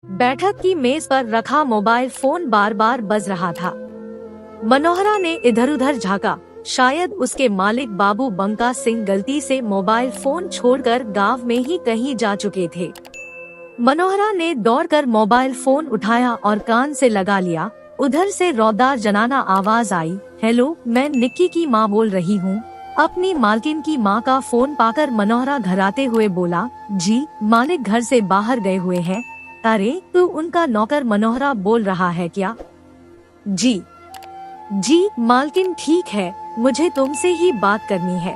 बैठक की मेज पर रखा मोबाइल फोन बार बार बज रहा था। मनोहरा ने इधर उधर झांका। शायद उसके मालिक बाबू बंका सिंह गलती से मोबाइल फोन छोड़कर गांव में ही कहीं जा चुके थे। मनोहरा ने दौड़कर मोबाइल फोन उठाया और कान से लगा लिया। उधर से रौदार जनाना आवाज आई, हेलो, मैं निक्की की माँ बोल रही हूँ। अपनी मालकिन की माँ का फोन पाकर मनोहरा घराते हुए बोला, जी मालिक घर से बाहर गए हुए हैं। अरे तू उनका नौकर मनोहरा बोल रहा है क्या? जी मालकिन ठीक है, मुझे तुमसे ही बात करनी है।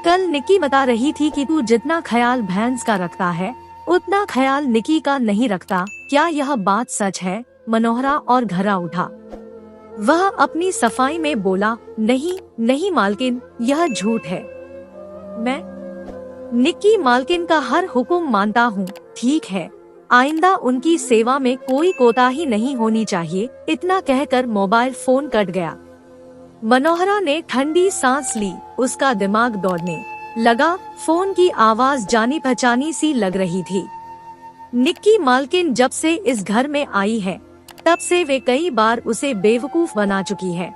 कल निक्की बता रही थी कि तू जितना ख्याल भैंस का रखता है उतना ख्याल निक्की का नहीं रखता। क्या यह बात सच है? मनोहरा और घरा उठा। वह अपनी सफाई में बोला, नहीं मालकिन, यह झूठ है। मैं निक्की मालकिन का हर हुक्म मानता हूँ। ठीक है, आइंदा उनकी सेवा में कोई कोताही नहीं होनी चाहिए। इतना कहकर मोबाइल फोन कट गया। मनोहरा ने ठंडी सांस ली। उसका दिमाग दौड़ने लगा। फोन की आवाज जानी पहचानी सी लग रही थी। निक्की मालकिन जब से इस घर में आई है तब से वे कई बार उसे बेवकूफ बना चुकी है।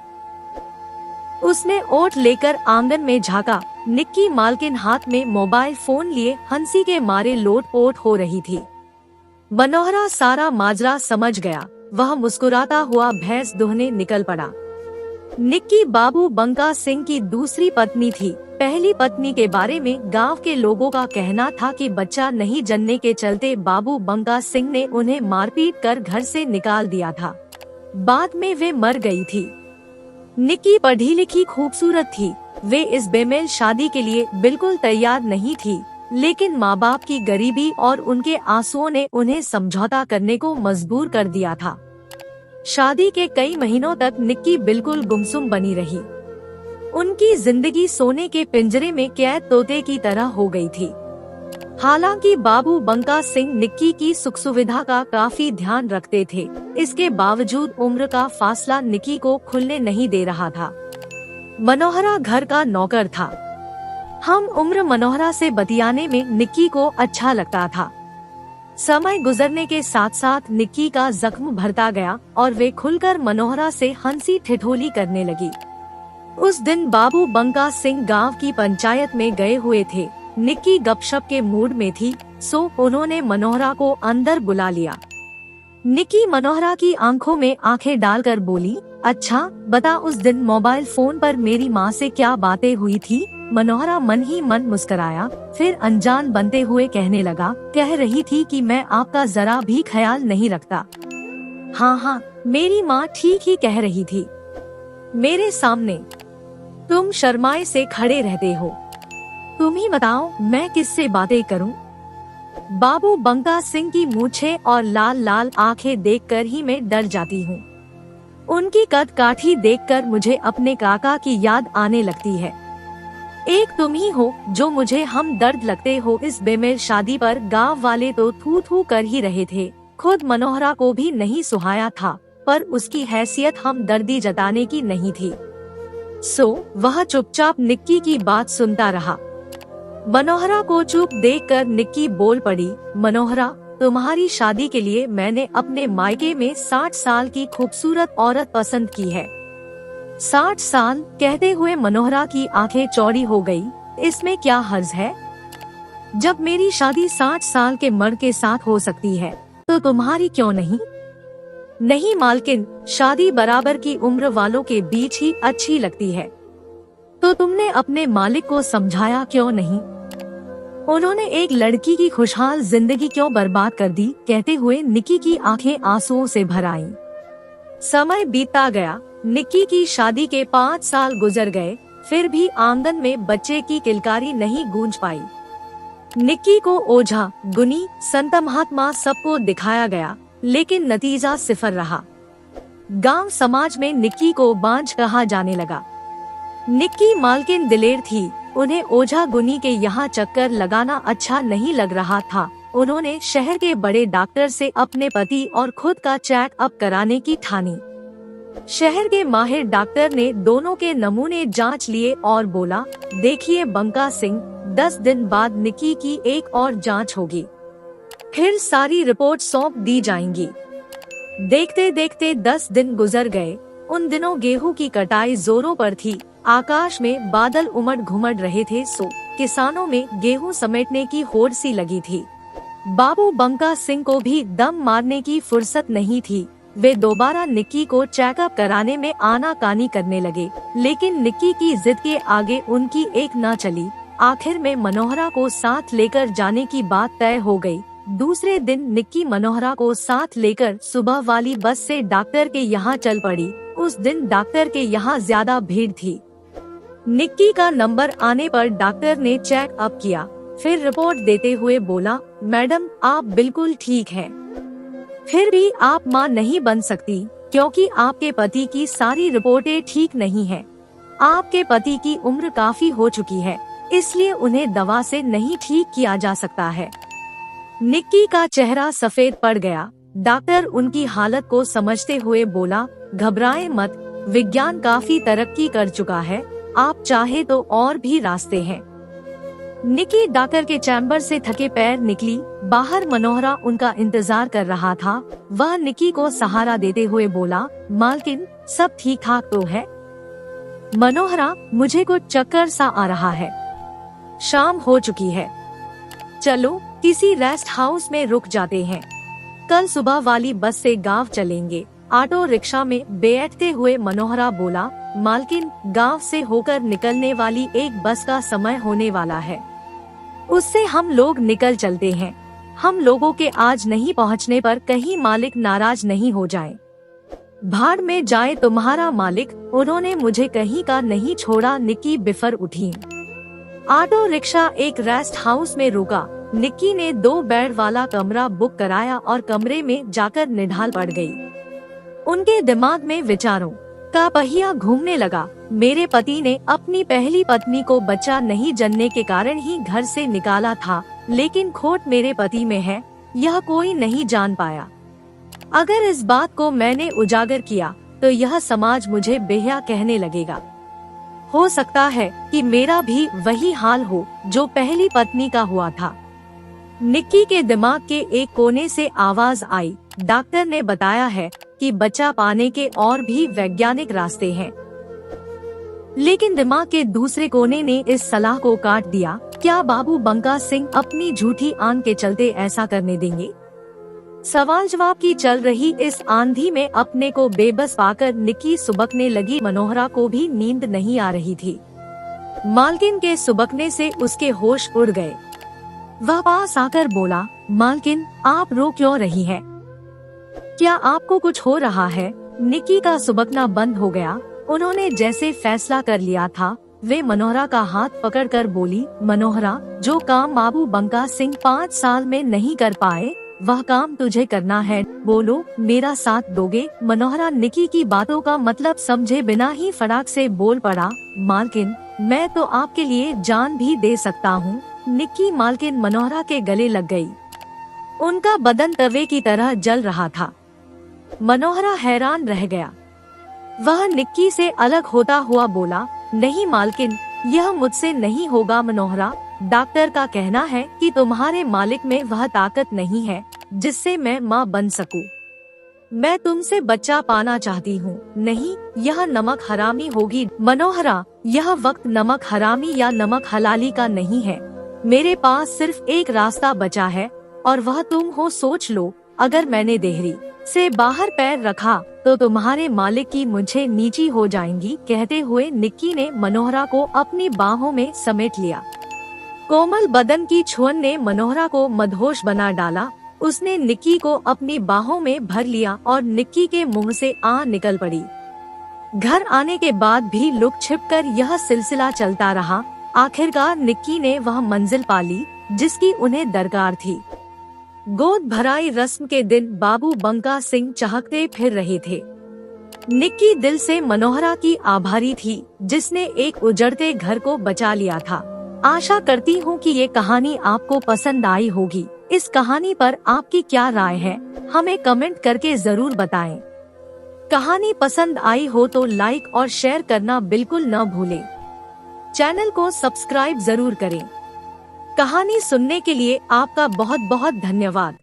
उसने ओट लेकर आंगन में झांका। निक्की मालकिन हाथ में मोबाइल फोन लिए हंसी के मारे लोटपोट हो रही थी। मनोहरा सारा माजरा समझ गया। वह मुस्कुराता हुआ भैंस दुहने निकल पड़ा। निक्की बाबू बंका सिंह की दूसरी पत्नी थी। पहली पत्नी के बारे में गांव के लोगों का कहना था कि बच्चा नहीं जनने के चलते बाबू बंका सिंह ने उन्हें मारपीट कर घर से निकाल दिया था। बाद में वे मर गई थी। निक्की पढ़ी लिखी खूबसूरत थी। वे इस बेमेल शादी के लिए बिल्कुल तैयार नहीं थी, लेकिन माँ बाप की गरीबी और उनके आंसुओं ने उन्हें समझौता करने को मजबूर कर दिया था। शादी के कई महीनों तक निक्की बिल्कुल गुमसुम बनी रही। उनकी जिंदगी सोने के पिंजरे में कैद तोते की तरह हो गई थी। हालांकि बाबू बंका सिंह निक्की की सुख सुविधा का काफी ध्यान रखते थे, इसके बावजूद उम्र का फासला निक्की को खुलने नहीं दे रहा था। मनोहरा घर का नौकर था। हम उम्र मनोहरा से बतियाने में निक्की को अच्छा लगता था। समय गुजरने के साथ साथ निक्की का जख्म भरता गया और वे खुलकर मनोहरा से हंसी ठिठोली करने लगी। उस दिन बाबू बंका सिंह गांव की पंचायत में गए हुए थे। निक्की गपशप के मूड में थी, सो उन्होंने मनोहरा को अंदर बुला लिया। निक्की मनोहरा की आंखों में आंखें डालकर बोली, अच्छा बता, उस दिन मोबाइल फोन पर मेरी माँ से क्या बातें हुई थी? मनोहरा मन ही मन मुस्कुराया, फिर अनजान बनते हुए कहने लगा, कह रही थी कि मैं आपका जरा भी ख्याल नहीं रखता। हाँ, मेरी माँ ठीक ही कह रही थी। मेरे सामने तुम शर्माए से खड़े रहते हो। तुम ही बताओ मैं किससे बातें करूं? बाबू बंका सिंह की मूछें और लाल लाल आंखें देखकर ही मैं डर जाती हूँ। उनकी कद काठी देखकर मुझे अपने काका की याद आने लगती है। एक तुम ही हो जो मुझे हमदर्द लगते हो। इस बेमेल शादी पर गांव वाले तो थू थू कर ही रहे थे। खुद मनोहरा को भी नहीं सुहाया था, पर उसकी हैसियत हमदर्दी जताने की नहीं थी। सो वह चुपचाप निक्की की बात सुनता रहा। मनोहरा को चुप देखकर निक्की बोल पड़ी, मनोहरा, तुम्हारी शादी के लिए मैंने अपने मायके में 60 साल की खूबसूरत औरत पसंद की है। 60 साल कहते हुए मनोहरा की आंखें चौड़ी हो गई। इसमें क्या हर्ज है? जब मेरी शादी 60 साल के मर्द के साथ हो सकती है तो तुम्हारी क्यों नहीं? नहीं मालकिन, शादी बराबर की उम्र वालों के बीच ही अच्छी लगती है। तो तुमने अपने मालिक को समझाया क्यों नहीं? उन्होंने एक लड़की की खुशहाल जिंदगी क्यों बर्बाद कर दी? कहते हुए निक्की की आंखें आंसुओं से भर आईं। समय बीतता गया। निक्की की शादी के 5 साल गुजर गए, फिर भी आंगन में बच्चे की किलकारी नहीं गूंज पाई। निक्की को ओझा, गुनी, संत महात्मा सबको दिखाया गया, लेकिन नतीजा सिफर रहा। गांव समाज में निक्की को बांझ कहा जाने लगा। निक्की मालकिन दिलेर थी। उन्हें ओझा गुनी के यहाँ चक्कर लगाना अच्छा नहीं लग रहा था। उन्होंने शहर के बड़े डॉक्टर से अपने पति और खुद का चेकअप कराने की ठानी। शहर के माहिर डॉक्टर ने दोनों के नमूने जांच लिए और बोला, देखिए बंका सिंह, 10 दिन बाद निक्की की एक और जांच होगी। फिर सारी रिपोर्ट सौंप दी जाएंगी। देखते देखते 10 दिन गुजर गए। उन दिनों गेहूं की कटाई जोरों पर थी। आकाश में बादल उमड़ घुमड़ रहे थे, सो किसानों में गेहूं समेटने की होड़ सी लगी थी। बाबू बंका सिंह को भी दम मारने की फुर्सत नहीं थी। वे दोबारा निक्की को चेकअप कराने में आनाकानी करने लगे, लेकिन निक्की की जिद के आगे उनकी एक न चली। आखिर में मनोहरा को साथ लेकर जाने की बात तय हो गई। दूसरे दिन निक्की मनोहरा को साथ लेकर सुबह वाली बस से डॉक्टर के यहाँ चल पड़ी। उस दिन डॉक्टर के यहाँ ज्यादा भीड़ थी। निक्की का नंबर आने पर डॉक्टर ने चेकअप किया, फिर रिपोर्ट देते हुए बोला, मैडम आप बिल्कुल ठीक हैं। फिर भी आप माँ नहीं बन सकती, क्योंकि आपके पति की सारी रिपोर्टें ठीक नहीं हैं। आपके पति की उम्र काफी हो चुकी है, इसलिए उन्हें दवा से नहीं ठीक किया जा सकता है। निक्की का चेहरा सफेद पड़ गया। डॉक्टर उनकी हालत को समझते हुए बोला, घबराएं मत, विज्ञान काफी तरक्की कर चुका है, आप चाहे तो और भी रास्ते हैं। निक्की डॉक्टर के चैम्बर से थके पैर निकली। बाहर मनोहरा उनका इंतजार कर रहा था। वह निक्की को सहारा देते हुए बोला, मालकिन सब ठीक ठाक तो है? मनोहरा, मुझे कुछ चक्कर सा आ रहा है। शाम हो चुकी है, चलो किसी रेस्ट हाउस में रुक जाते हैं। कल सुबह वाली बस से गांव चलेंगे। ऑटो रिक्शा में बैठते हुए मनोहरा बोला, मालकिन गांव से होकर निकलने वाली एक बस का समय होने वाला है, उससे हम लोग निकल चलते हैं। हम लोगों के आज नहीं पहुंचने पर कहीं मालिक नाराज नहीं हो जाए। भाड़ में जाए तुम्हारा मालिक, उन्होंने मुझे कहीं का नहीं छोड़ा। निक्की बिफर उठी। ऑटो रिक्शा एक रेस्ट हाउस में रुका। निक्की ने 2 बेड वाला कमरा बुक कराया और कमरे में जाकर निढाल पड़ गई। उनके दिमाग में विचारों का पहिया घूमने लगा। मेरे पति ने अपनी पहली पत्नी को बच्चा नहीं जनने के कारण ही घर से निकाला था, लेकिन खोट मेरे पति में है, यह कोई नहीं जान पाया। अगर इस बात को मैंने उजागर किया तो यह समाज मुझे बेहया कहने लगेगा। हो सकता है कि मेरा भी वही हाल हो जो पहली पत्नी का हुआ था। निक्की के दिमाग के एक कोने से आवाज आई, डॉक्टर ने बताया है कि बच्चा पाने के और भी वैज्ञानिक रास्ते हैं। लेकिन दिमाग के दूसरे कोने ने इस सलाह को काट दिया, क्या बाबू बंका सिंह अपनी झूठी आन के चलते ऐसा करने देंगे? सवाल जवाब की चल रही इस आंधी में अपने को बेबस पाकर निक्की सुबकने लगी। मनोहरा को भी नींद नहीं आ रही थी। मालकिन के सुबकने से उसके होश उड़ गए। वह पास आकर बोला, मालकिन आप रो क्यों रही हैं? क्या आपको कुछ हो रहा है? निक्की का सुबकना बंद हो गया। उन्होंने जैसे फैसला कर लिया था। वे मनोहरा का हाथ पकड़कर बोली, मनोहरा, जो काम बाबू बंका सिंह 5 साल में नहीं कर पाए, वह काम तुझे करना है। बोलो, मेरा साथ दोगे? मनोहरा निक्की की बातों का मतलब समझे बिना ही फटाक से बोल पड़ा, मालकिन, मैं तो आपके लिए जान भी दे सकता हूँ। निक्की मालकिन मनोहरा के गले लग गई। उनका बदन तवे की तरह जल रहा था। मनोहरा हैरान रह गया। वह निक्की से अलग होता हुआ बोला, नहीं मालकिन, यह मुझसे नहीं होगा। मनोहरा, डॉक्टर का कहना है कि तुम्हारे मालिक में वह ताकत नहीं है जिससे मैं माँ बन सकूं। मैं तुमसे बच्चा पाना चाहती हूँ। नहीं, यह नमक हरामी होगी। मनोहरा, यह वक्त नमक हरामी या नमक हलाली का नहीं है। मेरे पास सिर्फ एक रास्ता बचा है और वह तुम हो। सोच लो, अगर मैंने देहरी से बाहर पैर रखा तो तुम्हारे मालिक की मुझे नीची हो जाएंगी। कहते हुए निक्की ने मनोहरा को अपनी बाहों में समेट लिया। कोमल बदन की छुअन ने मनोहरा को मदहोश बना डाला। उसने निक्की को अपनी बाहों में भर लिया और निक्की के मुंह से आ निकल पड़ी। घर आने के बाद भी लुक छिपकर यह सिलसिला चलता रहा। आखिरकार निक्की ने वह मंजिल पाली जिसकी उन्हें दरकार थी। गोद भराई रस्म के दिन बाबू बंका सिंह चहकते फिर रहे थे। निक्की दिल से मनोहरा की आभारी थी जिसने एक उजड़ते घर को बचा लिया था। आशा करती हूँ कि ये कहानी आपको पसंद आई होगी। इस कहानी पर आपकी क्या राय है, हमें कमेंट करके जरूर बताएं। कहानी पसंद आई हो तो लाइक और शेयर करना बिल्कुल न भूलें। चैनल को सब्सक्राइब जरूर करें। कहानी सुनने के लिए आपका बहुत बहुत धन्यवाद।